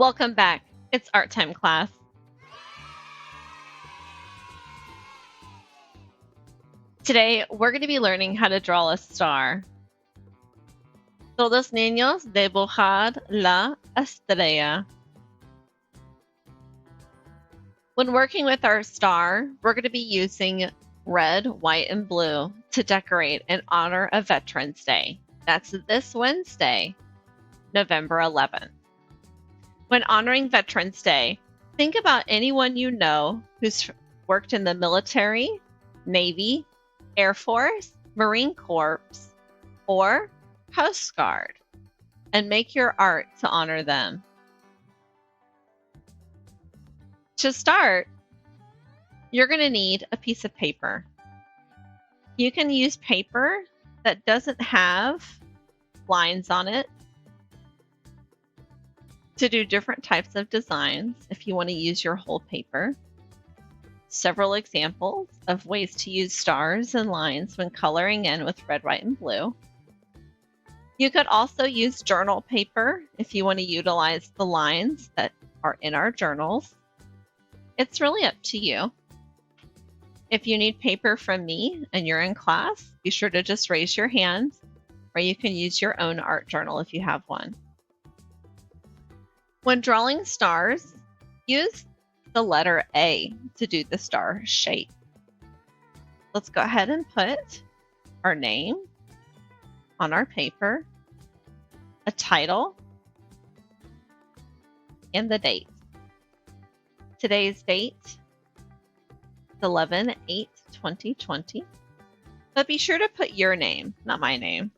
Welcome back. It's art time class. Today, we're going to be learning how to draw a star. Todos niños dibujar la estrella. When working with our star, we're going to be using red, white, and blue to decorate in honor of Veterans Day. That's this Wednesday, November 11th. When honoring Veterans Day, think about anyone you know who's worked in the military, Navy, Air Force, Marine Corps, or Coast Guard, and make your art to honor them. To start, you're going to need a piece of paper. You can use paper that doesn't have lines on it to do different types of designs if you want to use your whole paper. Several examples of ways to use stars and lines when coloring in with red, white, and blue. You could also use journal paper if you want to utilize the lines that are in our journals. It's really up to you. If you need paper from me and you're in class, be sure to just raise your hand, or you can use your own art journal if you have one. When drawing stars, use the letter A to do the star shape. Let's go ahead and put our name on our paper, a title, and the date. Today's date is 11/8/2020. But be sure to put your name, not my name,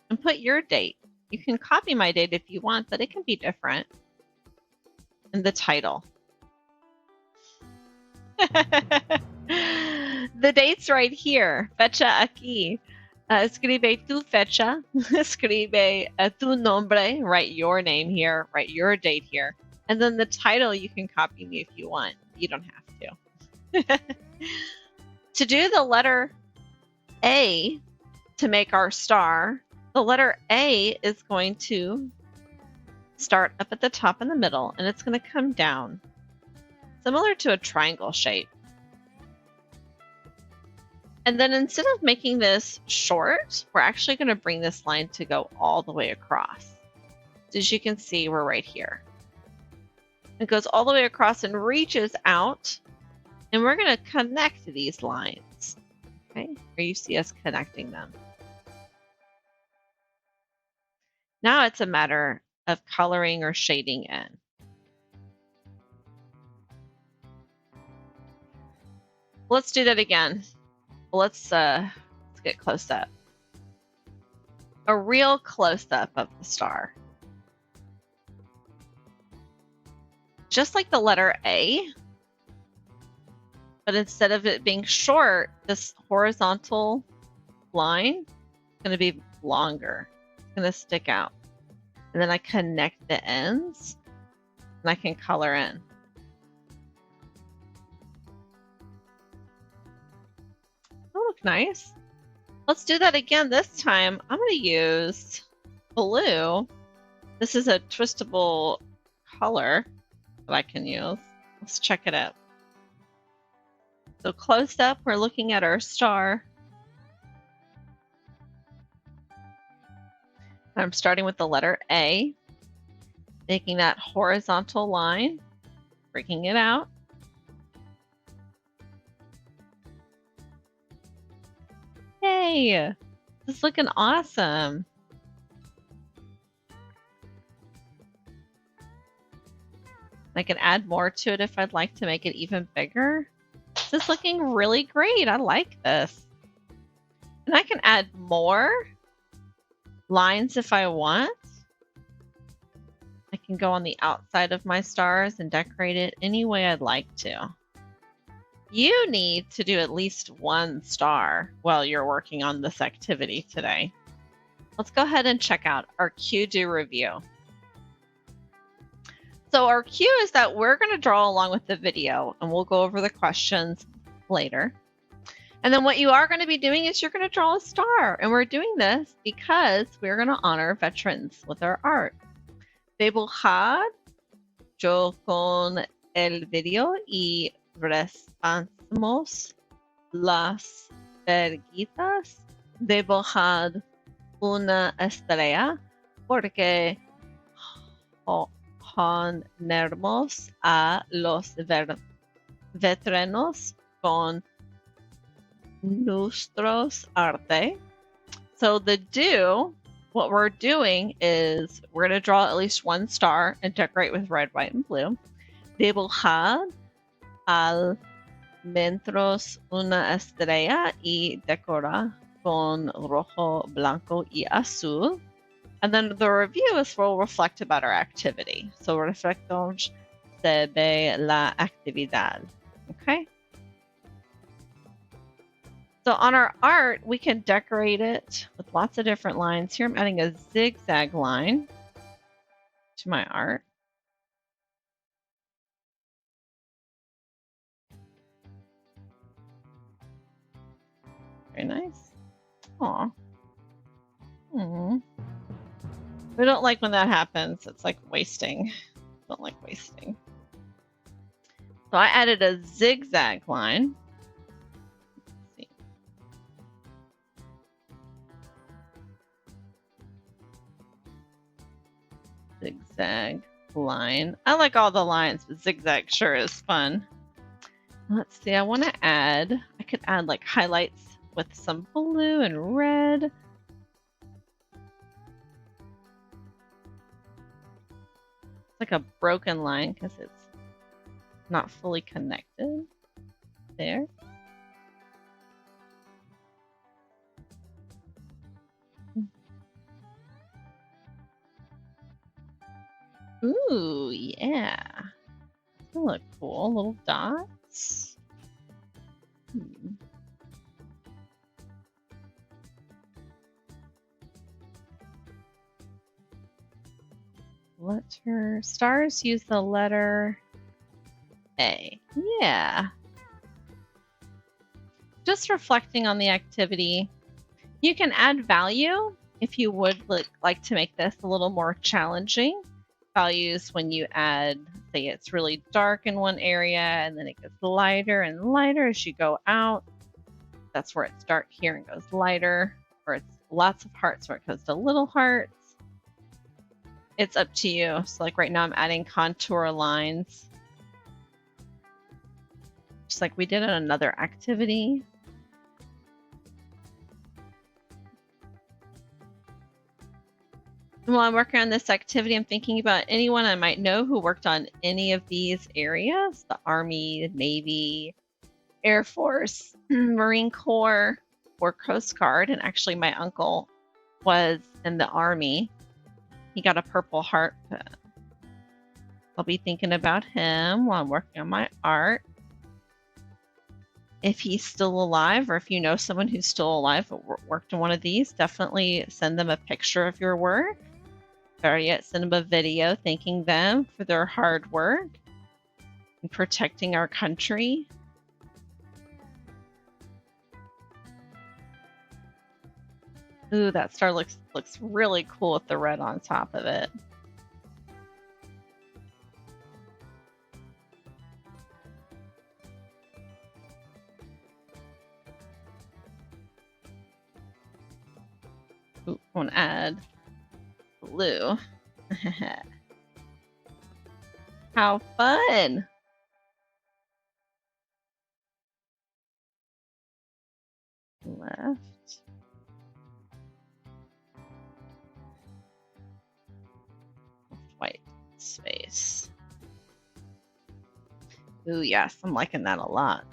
and put your date. You can copy my date if you want, but it can be different. And the title. The date's right here. Fecha aquí. Escribe tu fecha. Escribe tu nombre. Write your name here. Write your date here. And then the title, you can copy me if you want. You don't have to. To do the letter A to make our star, the letter A is going to start up at the top in the middle, and it's going to come down, similar to a triangle shape. And then instead of making this short, we're actually going to bring this line to go all the way across. As you can see, we're right here. It goes all the way across and reaches out, and we're going to connect these lines. Okay, here you see us connecting them. Now it's a matter of coloring or shading in. Let's do that again. Let's get close up. A real close up of the star. Just like the letter A, but instead of it being short, this horizontal line is going to be longer. It's going to stick out. And then I connect the ends, and I can color in. Oh, look nice. Let's do that again. This time, I'm going to use blue. This is a twistable color that I can use. Let's check it out. So close up, we're looking at our star. I'm starting with the letter A, making that horizontal line, breaking it out. Yay! This is looking awesome. I can add more to it if I'd like to make it even bigger. This is looking really great. I like this. And I can add more lines if I want. I can go on the outside of my stars and decorate it any way I'd like to. You need to do at least one star while you're working on this activity today. Let's go ahead and check out our cue do review. So our cue is that we're going to draw along with the video, and we'll go over the questions later. And then what you are going to be doing is you're going to draw a star. And we're doing this because we're going to honor veterans with our art. Dibujar yo con el video y repasamos las verguitas, dibujar una estrella, porque honraremos a los veteranos con nuestros arte. So the do, what we're doing is we're going to draw at least one star and decorate with red, white, and blue. Dibujar al menos una estrella y decora con rojo, blanco, y azul. And then the reviews will reflect about our activity. So reflexiona sobre la actividad. Okay? So on our art, we can decorate it with lots of different lines. Here I'm adding a zigzag line to my art. Very nice. Aw. We don't like when that happens. It's like wasting. Don't like wasting. So I added a zigzag line. Let's see. Zigzag line. I like all the lines, but zigzag sure is fun. Let's see. I want to add, I could add like highlights with some blue and red. It's like a broken line because it's not fully connected. There. Ooh, yeah. They look cool. Little dots. Letter stars use the letter A. Yeah. Just reflecting on the activity. You can add value if you would like to make this a little more challenging. Values when you add, say it's really dark in one area and then it gets lighter and lighter as you go out. That's where it's dark here and goes lighter, or it's lots of hearts where it goes to little hearts. It's up to you. So like right now I'm adding contour lines, just like we did in another activity. While I'm working on this activity, I'm thinking about anyone I might know who worked on any of these areas: the Army, Navy, Air Force, Marine Corps, or Coast Guard. And actually my uncle was in the Army. He got a Purple Heart. I'll be thinking about him while I'm working on my art. If he's still alive, or if you know someone who's still alive but worked on one of these, definitely send them a picture of your work. Better yet, send them a video thanking them for their hard work in protecting our country. Ooh, that star looks really cool with the red on top of it. Ooh, I want to add blue. How fun! Left. White space. Ooh, yes, I'm liking that a lot.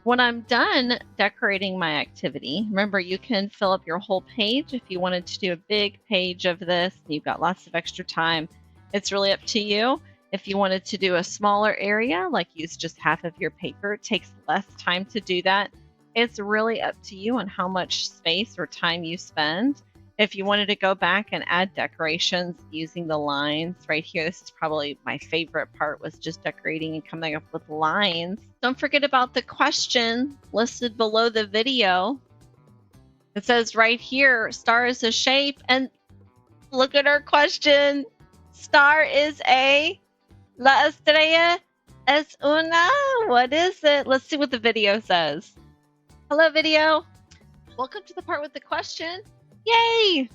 When I'm done decorating my activity, remember you can fill up your whole page if you wanted to do a big page of this. You've got lots of extra time. It's really up to you. If you wanted to do a smaller area, like use just half of your paper, it takes less time to do that. It's really up to you on how much space or time you spend. If you wanted to go back and add decorations using the lines right here, this is probably my favorite part, was just decorating and coming up with lines. Don't forget about the question listed below the video. It says right here, star is a shape, and Look at our question. Star is a... La estrella es una... What is it? Let's see what the video says. Hello, video. Welcome to the part with the question. Yay!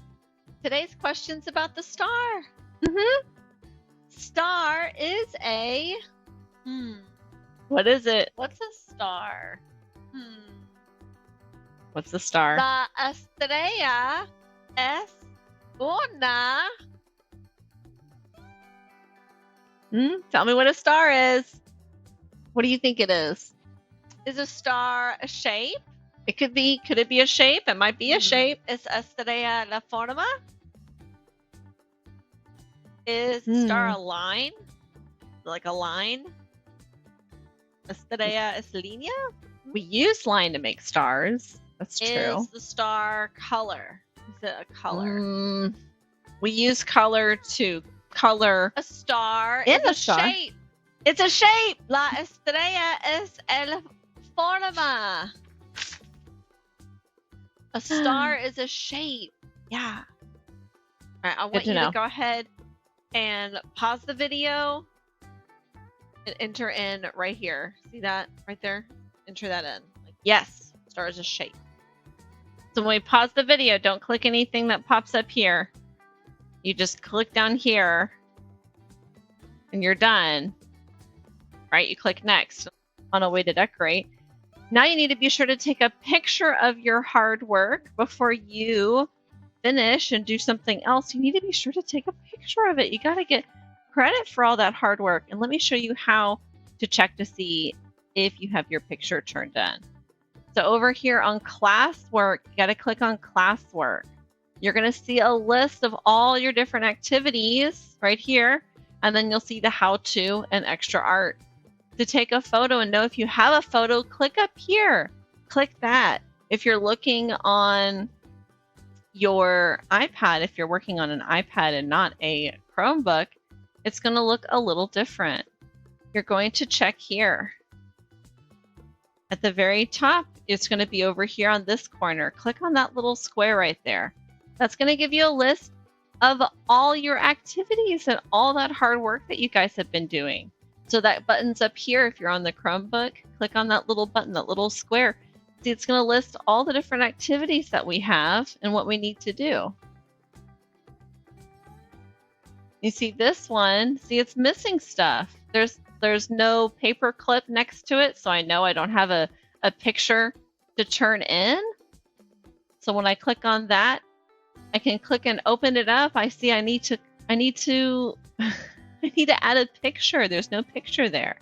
Today's question's about the star. Star is a... What is it? What's a star? What's the star? La estrella es una... Tell me what a star is. What do you think it is? Is a star a shape? It could be. Could it be a shape? It might be a shape. Is estrella la forma? Is star a line? Like a line? Estrella es línea? We use line to make stars. That's true. Is the star color? Is it a color? We use color to color A star in is a a star. shape. It's a shape. La estrella es el forma. A star is a shape. Yeah. All right, I want to you know. to go ahead and pause the video and enter in right here. See that right there? Enter that in. Like, yes, star is a shape. So when we pause the video, don't click anything that pops up here. You just click down here and you're done. Right? You click next on a way to decorate. Now you need to be sure to take a picture of your hard work before you finish and do something else. You need to be sure to take a picture of it. You got to get credit for all that hard work. And let me show you how to check to see if you have your picture turned in. So over here on classwork, you got to click on classwork. You're going to see a list of all your different activities right here. And then you'll see the how-to and extra art. To take a photo and know if you have a photo, click up here. Click that. If you're looking on your iPad, if you're working on an iPad and not a Chromebook, it's going to look a little different. You're going to check here. At the very top, it's going to be over here on this corner. Click on that little square right there. That's going to give you a list of all your activities and all that hard work that you guys have been doing. So that button's up here. If you're on the Chromebook, click on that little button, that little square. See, it's going to list all the different activities that we have and what we need to do. You see this one, see it's missing stuff. There's no paper clip next to it, so I know I don't have a picture to turn in. So when I click on that, I can click and open it up. I see I need to add a picture. There's no picture there.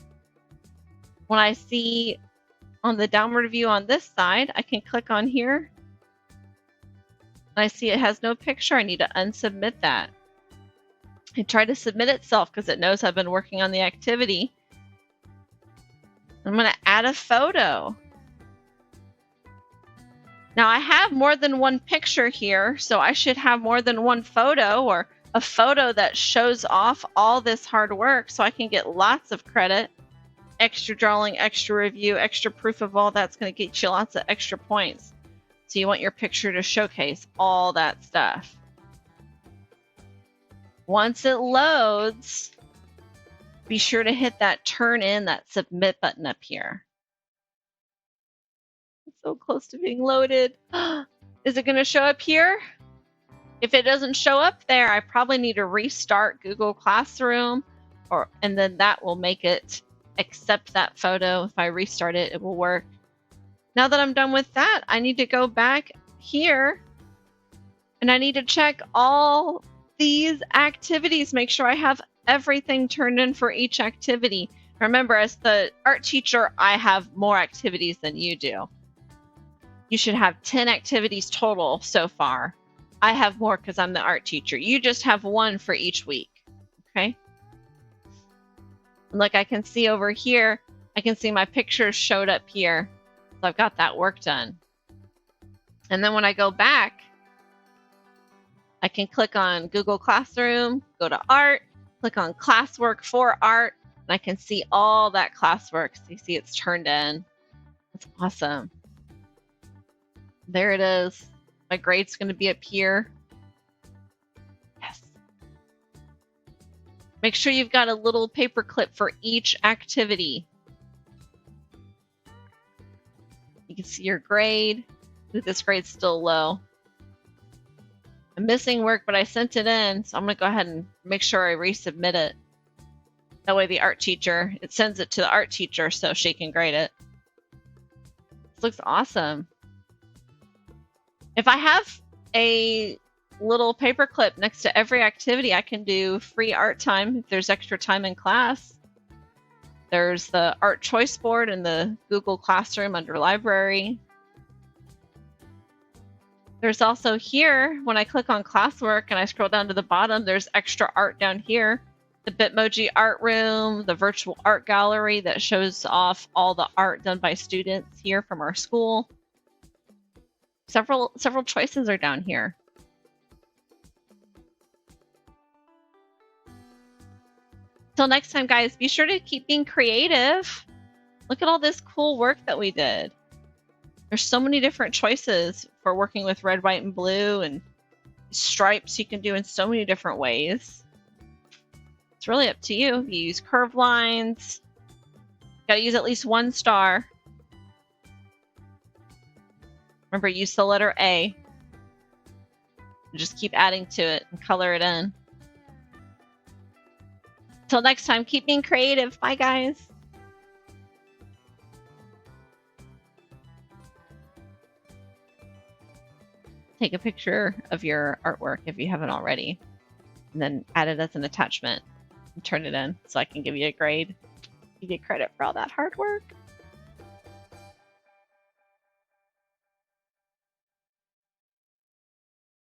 When I see on the downward view on this side, I can click on here. I see it has no picture. I need to unsubmit that. It tried to submit itself because it knows I've been working on the activity. I'm going to add a photo. Now I have more than one picture here, so I should have more than one photo or a photo that shows off all this hard work so I can get lots of credit. Extra drawing, extra review, extra proof of all that's going to get you lots of extra points. So you want your picture to showcase all that stuff. Once it loads, be sure to hit that turn in, that submit button up here. It's so close to being loaded. Is it going to show up here? If it doesn't show up there, I probably need to restart Google Classroom, and then that will make it accept that photo. If I restart it, it will work. Now that I'm done with that, I need to go back here and I need to check all these activities, make sure I have everything turned in for each activity. Remember, as the art teacher, I have more activities than you do. You should have 10 activities total so far. I have more because I'm the art teacher. You just have one for each week, okay? Like I can see over here, I can see my pictures showed up here. So I've got that work done. And then when I go back, I can click on Google Classroom, go to art, click on classwork for art, and I can see all that classwork. So you see it's turned in. That's awesome. There it is. My grade's going to be up here. Yes. Make sure you've got a little paper clip for each activity. You can see your grade. Ooh, this grade's still low. I'm missing work, but I sent it in, so I'm going to go ahead and make sure I resubmit it. That way the art teacher, it sends it to the art teacher so she can grade it. This looks awesome. If I have a little paper clip next to every activity, I can do free art time if there's extra time in class. There's the art choice board in the Google Classroom under library. There's also here, when I click on classwork and I scroll down to the bottom, there's extra art down here. The Bitmoji art room, the virtual art gallery that shows off all the art done by students here from our school. Several choices are down here. Till next time, guys, be sure to keep being creative. Look at all this cool work that we did. There's so many different choices for working with red, white, and blue, and stripes you can do in so many different ways. It's really up to you. You use curved lines. Gotta use at least one star. Remember, use the letter A. And just keep adding to it and color it in. Till next time, keep being creative. Bye, guys. Take a picture of your artwork if you haven't already, and then add it as an attachment and turn it in so I can give you a grade. You get credit for all that hard work.